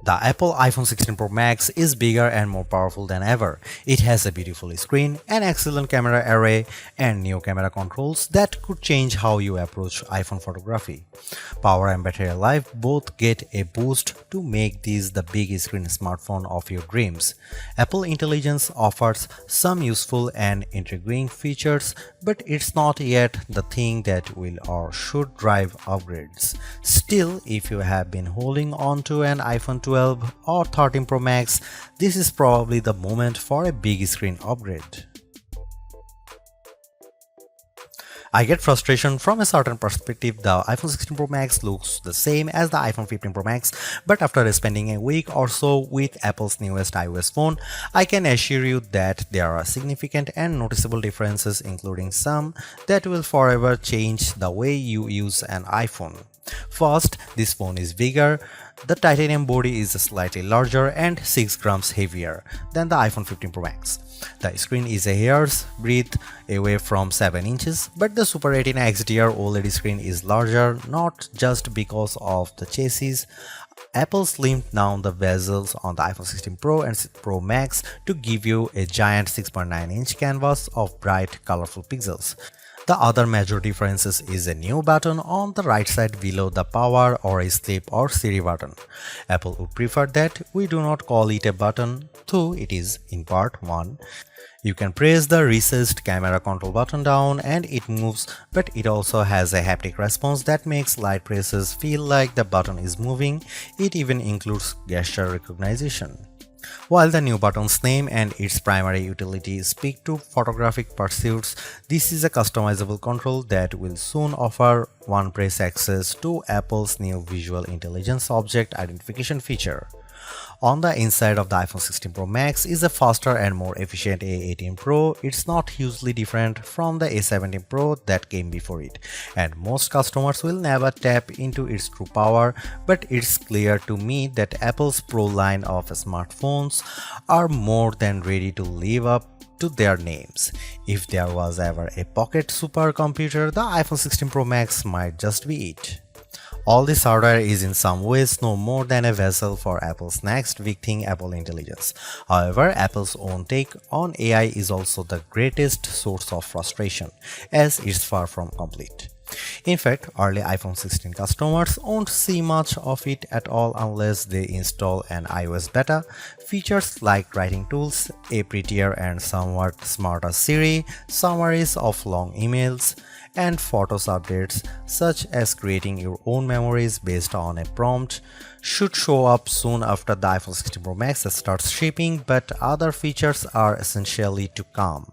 The Apple iPhone 16 Pro Max is bigger and more powerful than ever. It has a beautiful screen, an excellent camera array, and new camera controls that could change how you approach iPhone photography. Power and battery life both get a boost to make this the big screen smartphone of your dreams. Apple Intelligence offers some useful and intriguing features, but it's not yet the thing that will or should drive upgrades. Still, if you have been holding on to an iPhone 12 or 13 Pro Max, this is probably the moment for a big screen upgrade. I get frustration from a certain perspective. The iPhone 16 Pro Max looks the same as the iPhone 15 Pro Max, but after spending a week or so with Apple's newest iOS phone, I can assure you that there are significant and noticeable differences, including some that will forever change the way you use an iPhone. First, this phone is bigger. The titanium body is slightly larger and 6 grams heavier than the iPhone 15 Pro Max. The screen is a hair's breadth away from 7 inches, but the Super Retina XDR OLED screen is larger, not just because of the chassis. Apple slimmed down the bezels on the iPhone 16 Pro and Pro Max to give you a giant 6.9-inch canvas of bright, colorful pixels. The other major difference is a new button on the right side below the power or a sleep or Siri button. Apple would prefer that we do not call it a button, though it is in part one. You can press the recessed camera control button down and it moves, but it also has a haptic response that makes light presses feel like the button is moving. It even includes gesture recognition. While the new button's name and its primary utility speak to photographic pursuits, this is a customizable control that will soon offer one-press access to Apple's new Visual Intelligence Object Identification feature. On the inside of the iPhone 16 Pro Max is a faster and more efficient A18 Pro. It's not hugely different from the A17 Pro that came before it, and most customers will never tap into its true power, but it's clear to me that Apple's Pro line of smartphones are more than ready to live up to their names. If there was ever a pocket supercomputer, the iPhone 16 Pro Max might just be it. All this hardware is in some ways no more than a vessel for Apple's next big thing, Apple Intelligence. However, Apple's own take on AI is also the greatest source of frustration, as it's far from complete. In fact, early iPhone 16 customers won't see much of it at all unless they install an iOS beta. Features like writing tools, a prettier and somewhat smarter Siri, summaries of long emails, and Photos updates such as creating your own memories based on a prompt should show up soon after the iPhone 16 Pro Max starts shipping, but other features are essentially to come.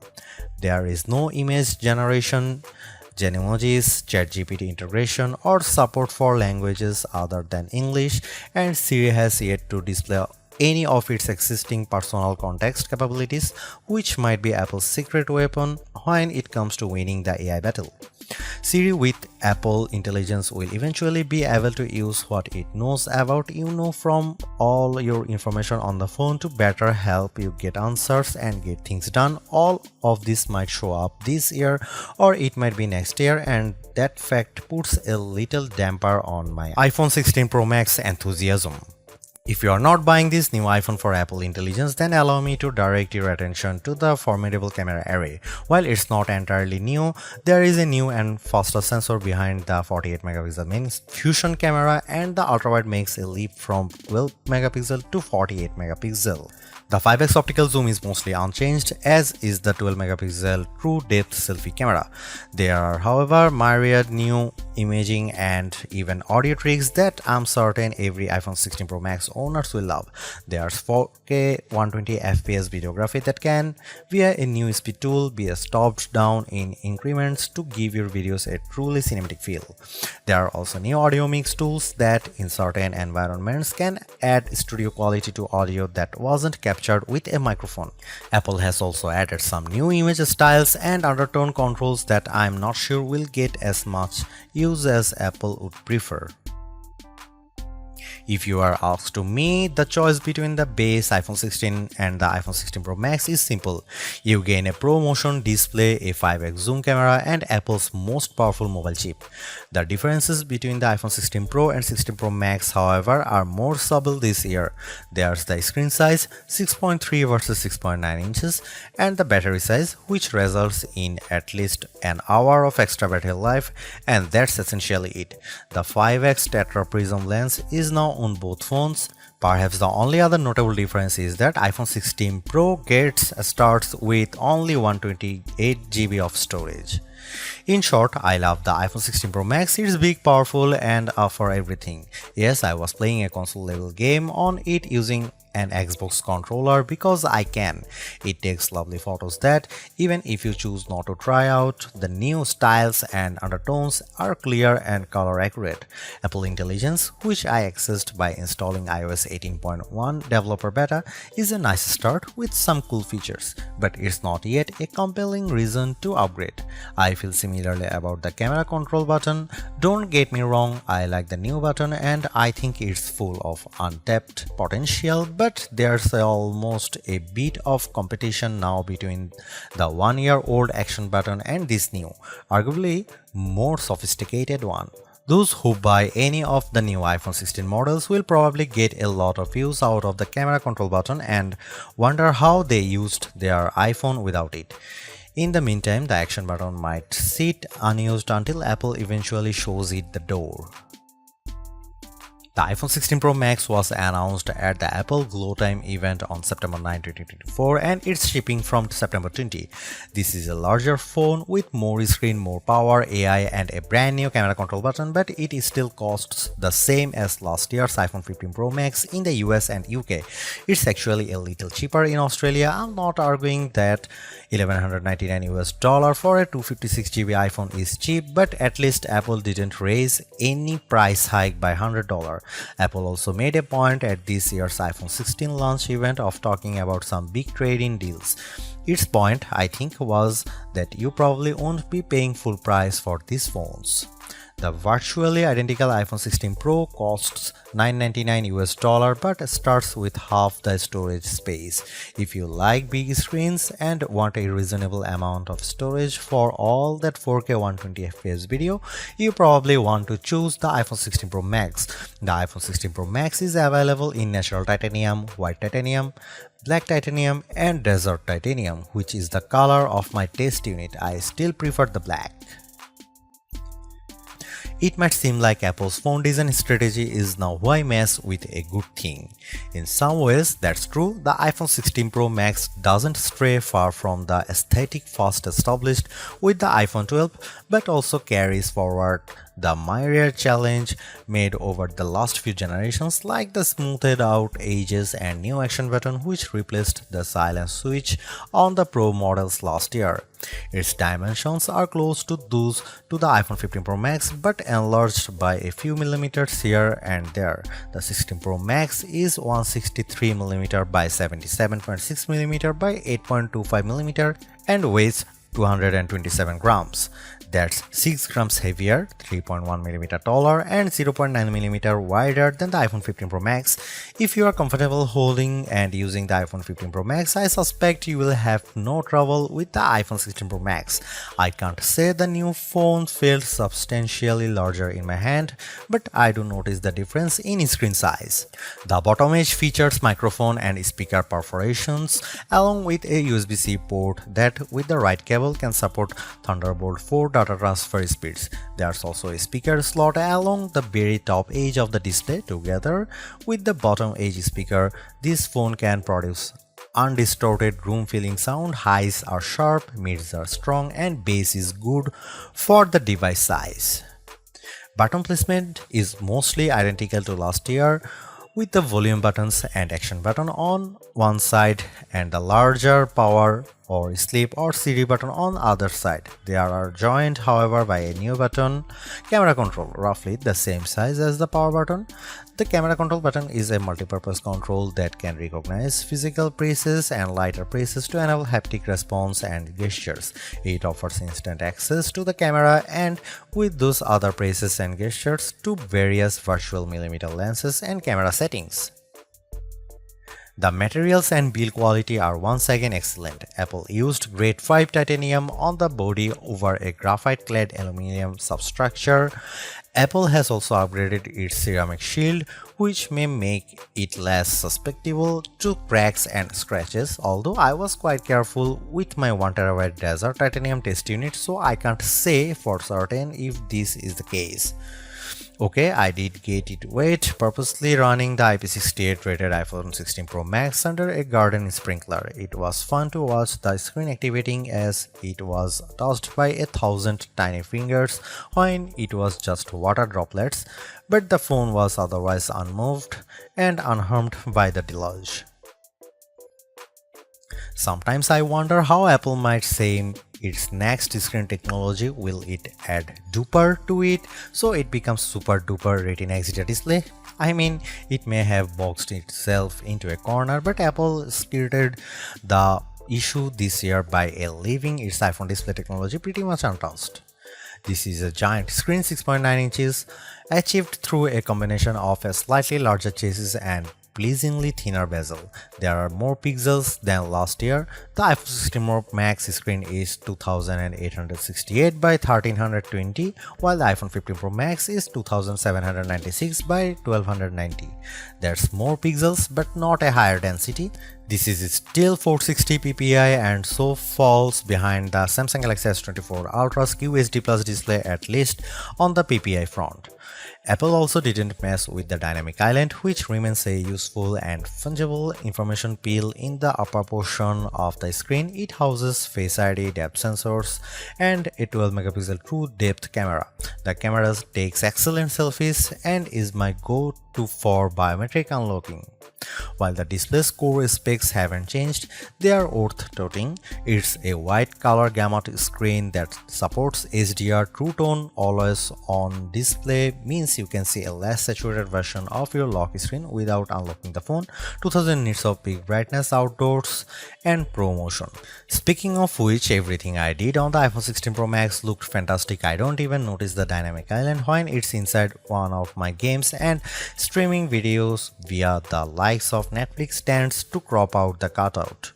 There is no image generation, Genmojis, ChatGPT integration, or support for languages other than English, and Siri has yet to display any of its existing personal context capabilities, which might be Apple's secret weapon when it comes to winning the AI battle. Siri with Apple Intelligence will eventually be able to use what it knows about you from all your information on the phone to better help you get answers and get things done. All of this might show up this year or it might be next year, and that fact puts a little damper on my iPhone 16 Pro Max enthusiasm. If you are not buying this new iPhone for Apple Intelligence, then allow me to direct your attention to the formidable camera array. While it's not entirely new, there is a new and faster sensor behind the 48 megapixel main fusion camera, and the ultrawide makes a leap from 12 megapixel to 48 megapixel. The 5x optical zoom is mostly unchanged, as is the 12 megapixel true depth selfie camera. There are, however, myriad new imaging and even audio tricks that I'm certain every iPhone 16 Pro Max owners will love. There's 4K 120fps videography that can, via a new speed tool, be stopped down in increments to give your videos a truly cinematic feel. There are also new audio mix tools that in certain environments can add studio quality to audio that wasn't captured with a microphone. Apple has also added some new image styles and undertone controls that I'm not sure will get as much use as Apple would prefer. If you are asked to me, the choice between the base iPhone 16 and the iPhone 16 Pro Max is simple. You gain a Pro Motion display, a 5x zoom camera, and Apple's most powerful mobile chip. The differences between the iPhone 16 Pro and 16 Pro Max, however, are more subtle this year. There's the screen size, 6.3 versus 6.9 inches, and the battery size, which results in at least an hour of extra battery life, and that's essentially it. The 5x Tetra Prism lens is now on both phones. Perhaps the only other notable difference is that iPhone 16 Pro starts with only 128GB of storage. In short, I love the iPhone 16 Pro Max. It's big, powerful, and for everything. Yes, I was playing a console level game on it using an Xbox controller because I can. It takes lovely photos that, even if you choose not to try out, the new styles and undertones are clear and color accurate. Apple Intelligence, which I accessed by installing iOS 18.1 developer beta, is a nice start with some cool features, but it's not yet a compelling reason to upgrade. I feel similarly about the camera control button. Don't get me wrong, I like the new button and I think it's full of untapped potential, but there's almost a bit of competition now between the one-year-old action button and this new, arguably more sophisticated one. Those who buy any of the new iPhone 16 models will probably get a lot of use out of the camera control button and wonder how they used their iPhone without it. In the meantime, the action button might sit unused until Apple eventually shows it the door. The iPhone 16 Pro Max was announced at the Apple Glow Time event on September 9, 2024 and it's shipping from September 20. This is a larger phone with more screen, more power, AI and a brand new camera control button, but it still costs the same as last year's iPhone 15 Pro Max in the US and UK. It's actually a little cheaper in Australia. I'm not arguing that $1,199 for a 256GB iPhone is cheap, but at least Apple didn't raise any price hike by $100. Apple also made a point at this year's iPhone 16 launch event of talking about some big trade-in deals. Its point, I think, was that you probably won't be paying full price for these phones. The virtually identical iPhone 16 Pro costs $999 but starts with half the storage space. If you like big screens and want a reasonable amount of storage for all that 4K 120fps video, you probably want to choose the iPhone 16 Pro Max. The iPhone 16 Pro Max is available in natural titanium, white titanium, black titanium and desert titanium, which is the color of my test unit. I still prefer the black. It might seem like Apple's phone design strategy is now why mess with a good thing. In some ways, that's true. The iPhone 16 Pro Max doesn't stray far from the aesthetic first established with the iPhone 12, but also carries forward the myriad challenge made over the last few generations, like the smoothed out edges and new action button which replaced the silent switch on the Pro models last year. Its dimensions are close to those to the iPhone 15 Pro Max but enlarged by a few millimeters here and there. The 16 Pro Max is 163mm by 77.6mm by 8.25mm and weighs 227 grams. That's 6 grams heavier, 3.1mm taller, and 0.9mm wider than the iPhone 15 Pro Max. If you are comfortable holding and using the iPhone 15 Pro Max, I suspect you will have no trouble with the iPhone 16 Pro Max. I can't say the new phone feels substantially larger in my hand, but I do notice the difference in screen size. The bottom edge features microphone and speaker perforations, along with a USB-C port that, with the right cable, can support Thunderbolt 4 data transfer speeds. There's also a speaker slot along the very top edge of the display. Together with the bottom edge speaker, this phone can produce undistorted room-filling sound. Highs are sharp, mids are strong, and bass is good for the device size. Button placement is mostly identical to last year, with the volume buttons and action button on one side and the larger power or sleep or CD button on the other side. They are joined, however, by a new button, camera control, roughly the same size as the power button. The camera control button is a multi-purpose control that can recognize physical presses and lighter presses to enable haptic response and gestures. It offers instant access to the camera and with those other presses and gestures to various virtual millimeter lenses and camera settings. The materials and build quality are once again excellent. Apple used grade 5 titanium on the body over a graphite-clad aluminum substructure. Apple has also upgraded its ceramic shield, which may make it less susceptible to cracks and scratches, although I was quite careful with my 1TB Desert titanium test unit, so I can't say for certain if this is the case. Okay, I did get it wet, purposely running the IP68 rated iPhone 16 Pro Max under a garden sprinkler. It was fun to watch the screen activating as it was touched by 1,000 tiny fingers when it was just water droplets, but the phone was otherwise unmoved and unharmed by the deluge. Sometimes I wonder how Apple might say its next screen technology. Will it add duper to it so it becomes super duper Retina XDR display? I mean, it may have boxed itself into a corner, but Apple skirted the issue this year by leaving its iPhone display technology pretty much untouched. This is a giant screen 6.9 inches achieved through a combination of a slightly larger chassis and pleasingly thinner bezel. There are more pixels than last year. The iPhone 16 Pro Max screen is 2868 by 1320, while the iPhone 15 Pro Max is 2796 by 1290. There's more pixels but not a higher density. This is still 460 ppi and so falls behind the Samsung Galaxy S24 Ultra's QHD Plus display, at least on the ppi front. Apple also didn't mess with the dynamic island, which remains a useful and fungible information peel in the upper portion of the screen. It houses Face ID, depth sensors, and a 12-megapixel true depth camera. The camera takes excellent selfies and is my go-to for biometric unlocking. While the display's core specs haven't changed, they are worth noting. It's a wide color gamut screen that supports HDR True Tone always on display, means you can see a less saturated version of your lock screen without unlocking the phone, 2000 nits of peak brightness outdoors, and Pro Motion. Speaking of which, everything I did on the iPhone 16 Pro Max looked fantastic. I don't even notice the dynamic island when it's inside one of my games, and streaming videos via the likes of Netflix stands to crop out the cutout.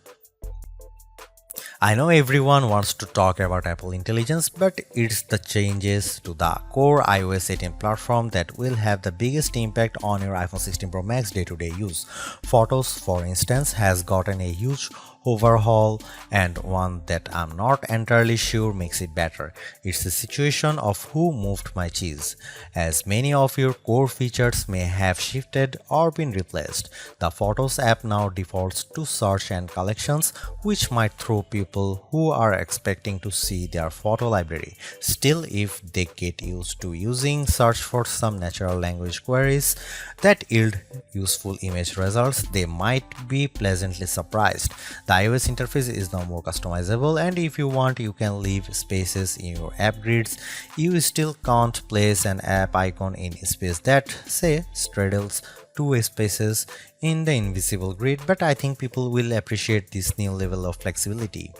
I know everyone wants to talk about Apple Intelligence, but it's the changes to the core iOS 18 platform that will have the biggest impact on your iPhone 16 Pro Max day-to-day use. Photos, for instance, has gotten a huge overhaul, and one that I'm not entirely sure makes it better. It's the situation of who moved my cheese, as many of your core features may have shifted or been replaced. The Photos app now defaults to search and collections, which might throw people who are expecting to see their photo library. Still, if they get used to using search for some natural language queries that yield useful image results, they might be pleasantly surprised. The iOS interface is now more customizable, and if you want, you can leave spaces in your app grids. You still can't place an app icon in space that, say, straddles two spaces in the invisible grid, but I think people will appreciate this new level of flexibility.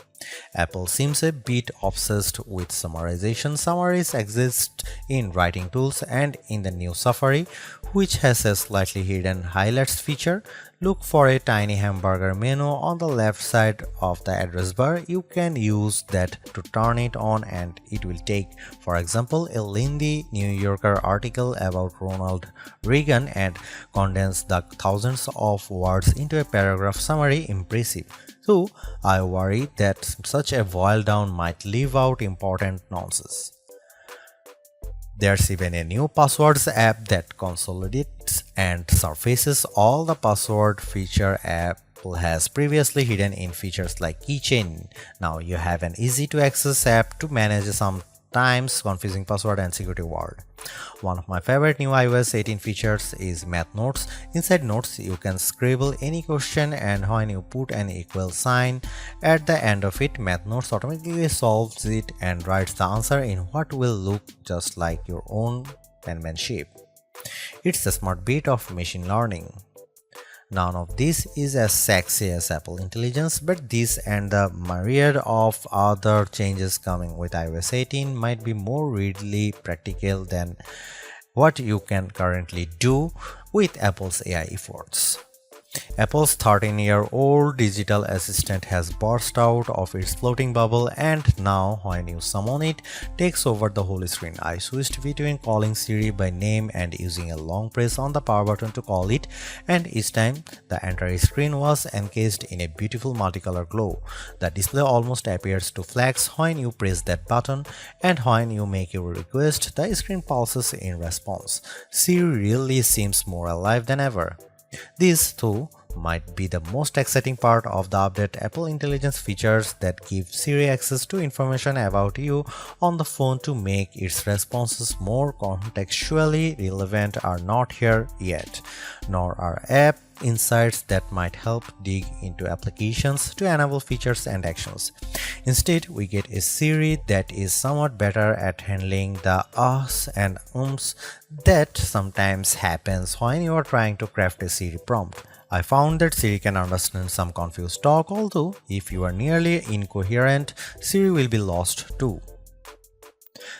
Apple seems a bit obsessed with summarization. Summaries exist in writing tools and in the new Safari, which has a slightly hidden highlights feature. Look for a tiny hamburger menu on the left side of the address bar. You can use that to turn it on, and it will take, for example, a lengthy New Yorker article about Ronald Reagan and condense the thousands of words into a paragraph summary. Impressive. So I worry that such a boil down might leave out important nonsense. There's even a new passwords app that consolidates and surfaces all the password feature Apple has previously hidden in features like keychain. Now you have an easy to access app to manage sometimes confusing password and security word. One of my favorite new iOS 18 features is Math Notes. Inside Notes, you can scribble any question, and when you put an equal sign at the end of it, Math Notes automatically solves it and writes the answer in what will look just like your own penmanship. It's a smart bit of machine learning. None of this is as sexy as Apple Intelligence, but this and the myriad of other changes coming with iOS 18 might be more readily practical than what you can currently do with Apple's AI efforts. Apple's 13-year-old digital assistant has burst out of its floating bubble, and now when you summon it, takes over the whole screen. I switched between calling Siri by name and using a long press on the power button to call it, and each time the entire screen was encased in a beautiful multicolor glow. The display almost appears to flash when you press that button, and when you make your request, the screen pulses in response. Siri really seems more alive than ever. This, too, might be the most exciting part of the update. Apple Intelligence features that give Siri access to information about you on the phone to make its responses more contextually relevant are not here yet, nor are app insights that might help dig into applications to enable features and actions. Instead, we get a Siri that is somewhat better at handling the ahs and ums that sometimes happens when you are trying to craft a Siri prompt. I found that Siri can understand some confused talk, although if you are nearly incoherent, Siri will be lost too.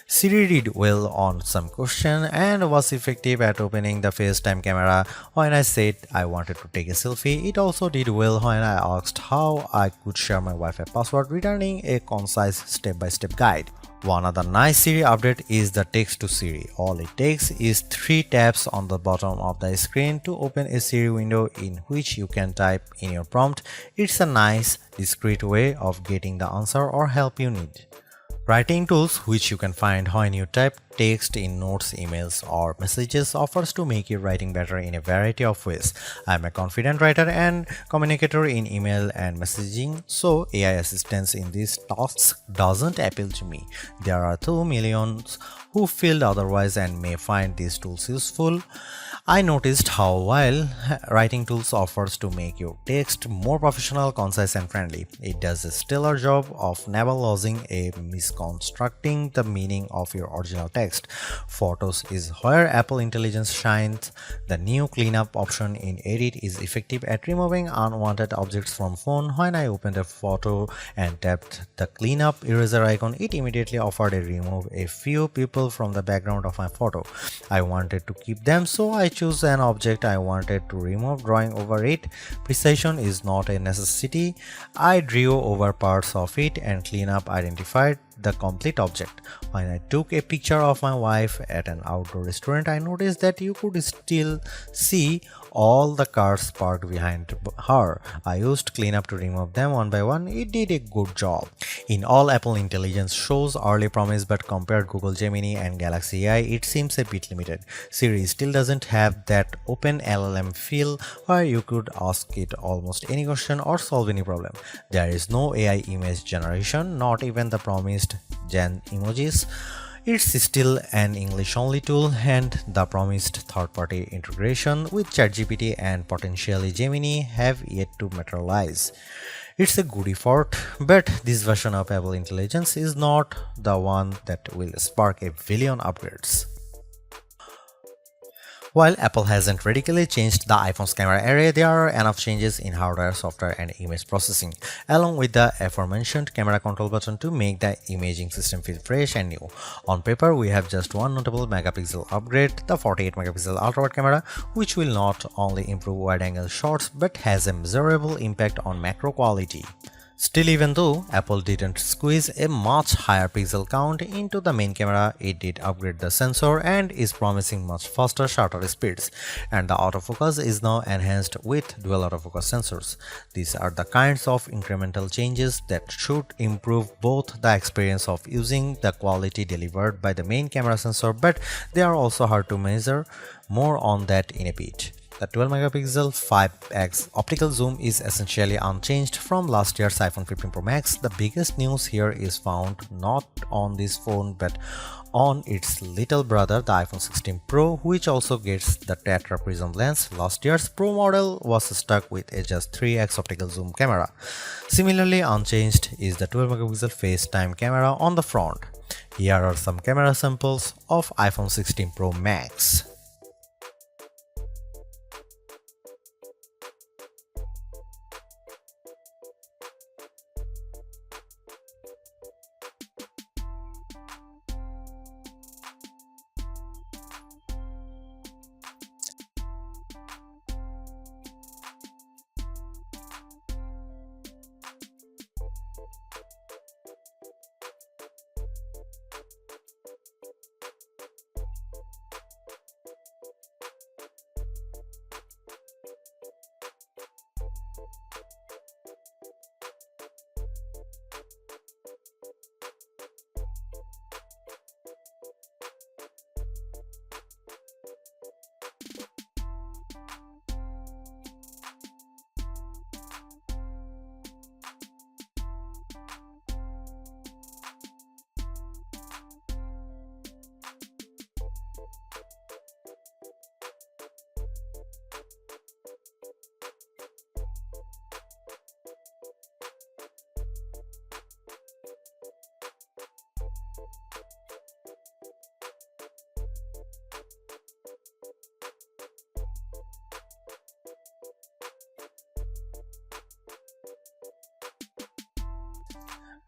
Siri did well on some question and was effective at opening the FaceTime camera when I said I wanted to take a selfie. It also did well when I asked how I could share my Wi-Fi password, returning a concise step-by-step guide. One other nice Siri update is the text to Siri. All it takes is 3 taps on the bottom of the screen to open a Siri window in which you can type in your prompt. It's a nice, discreet way of getting the answer or help you need. Writing tools, which you can find when you type text in notes, emails, or messages, offers to make your writing better in a variety of ways. I'm a confident writer and communicator in email and messaging, so AI assistance in these tasks doesn't appeal to me. There are 2 million who feel otherwise and may find these tools useful. I noticed how while writing tools offers to make your text more professional, concise, and friendly, it does a stellar job of never losing a misconstructing the meaning of your original text. Photos is where Apple Intelligence shines. The new cleanup option in Edit is effective at removing unwanted objects from phone. When I opened a photo and tapped the cleanup eraser icon, it immediately offered to remove a few people from the background of my photo. I wanted to keep them, so I choose an object I wanted to remove, drawing over it. Precision is not a necessity. I drew over parts of it and cleanup identified the complete object. When I took a picture of my wife at an outdoor restaurant, I noticed that you could still see all the cars parked behind her. I used cleanup to remove them one by one. It did a good job. In all, Apple Intelligence shows early promise, but compared Google Gemini and Galaxy AI, it seems a bit limited. Siri still doesn't have that open LLM feel where you could ask it almost any question or solve any problem. There is no AI image generation, not even the promised Gen emojis. It's still an English-only tool, and the promised third-party integration with ChatGPT and potentially Gemini have yet to materialize. It's a good effort, but this version of Apple Intelligence is not the one that will spark a billion upgrades. While Apple hasn't radically changed the iPhone's camera array, there are enough changes in hardware, software, and image processing, along with the aforementioned camera control button to make the imaging system feel fresh and new. On paper, we have just one notable megapixel upgrade, the 48-megapixel ultra-wide camera, which will not only improve wide-angle shots but has a measurable impact on macro quality. Still, even though Apple didn't squeeze a much higher pixel count into the main camera, it did upgrade the sensor and is promising much faster shutter speeds, and the autofocus is now enhanced with dual autofocus sensors. These are the kinds of incremental changes that should improve both the experience of using the quality delivered by the main camera sensor, but they are also hard to measure. More on that in a bit. The 12-megapixel 5x optical zoom is essentially unchanged from last year's iPhone 15 Pro Max. The biggest news here is found not on this phone but on its little brother, the iPhone 16 Pro, which also gets the Tetra Prism lens. Last year's Pro model was stuck with a just 3x optical zoom camera. Similarly unchanged is the 12-megapixel FaceTime camera on the front. Here are some camera samples of iPhone 16 Pro Max.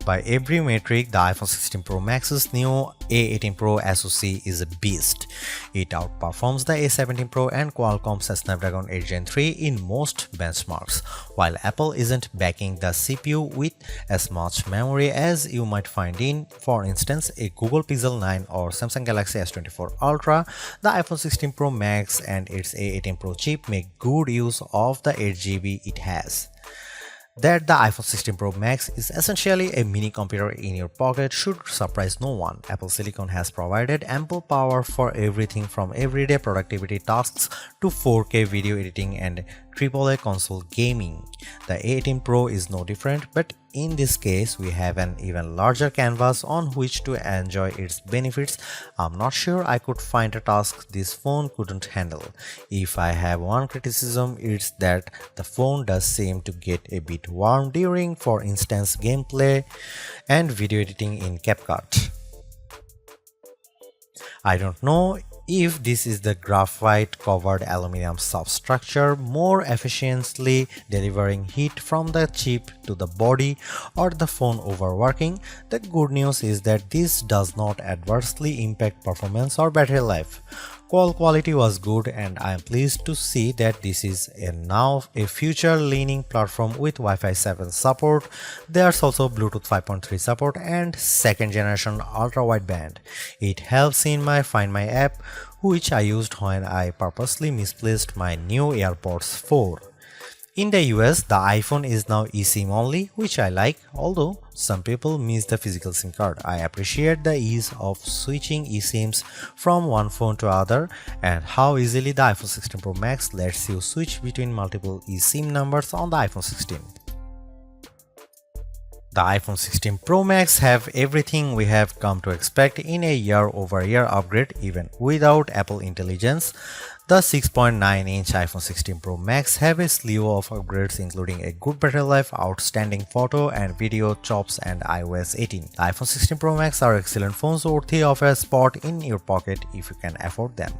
By every metric, the iPhone 16 Pro Max's new A18 Pro SoC is a beast. It outperforms the A17 Pro and Qualcomm's Snapdragon 8 Gen 3 in most benchmarks, while Apple isn't backing the CPU with as much memory as you might find in, for instance, a Google Pixel 9 or Samsung Galaxy S24 Ultra. The iPhone 16 Pro Max and its A18 Pro chip make good use of the 8GB it has. That the iPhone 16 Pro Max is essentially a mini computer in your pocket should surprise no one. Apple Silicon has provided ample power for everything from everyday productivity tasks to 4K video editing and AAA console gaming. The A18 Pro is no different, but in this case, we have an even larger canvas on which to enjoy its benefits. I'm not sure I could find a task this phone couldn't handle. If I have one criticism, it's that the phone does seem to get a bit warm during, for instance, gameplay and video editing in CapCut. I don't know if this is the graphite covered aluminum substructure more efficiently delivering heat from the chip to the body or the phone overworking. The good news is that this does not adversely impact performance or battery life. Call quality was good, and I am pleased to see that this is now a future-leaning platform with Wi-Fi 7 support. There's also Bluetooth 5.3 support and second-generation ultra-wideband. It helps in my Find My app, which I used when I purposely misplaced my new AirPods 4. In the US, the iPhone is now eSIM only, which I like, although some people miss the physical SIM card. I appreciate the ease of switching eSIMs from one phone to other and how easily the iPhone 16 Pro Max lets you switch between multiple eSIM numbers on the iPhone 16. The iPhone 16 Pro Max have everything we have come to expect in a year-over-year upgrade even without Apple Intelligence. The 6.9-inch iPhone 16 Pro Max have a slew of upgrades including a good battery life, outstanding photo and video chops and iOS 18. The iPhone 16 Pro Max are excellent phones worthy of a spot in your pocket if you can afford them.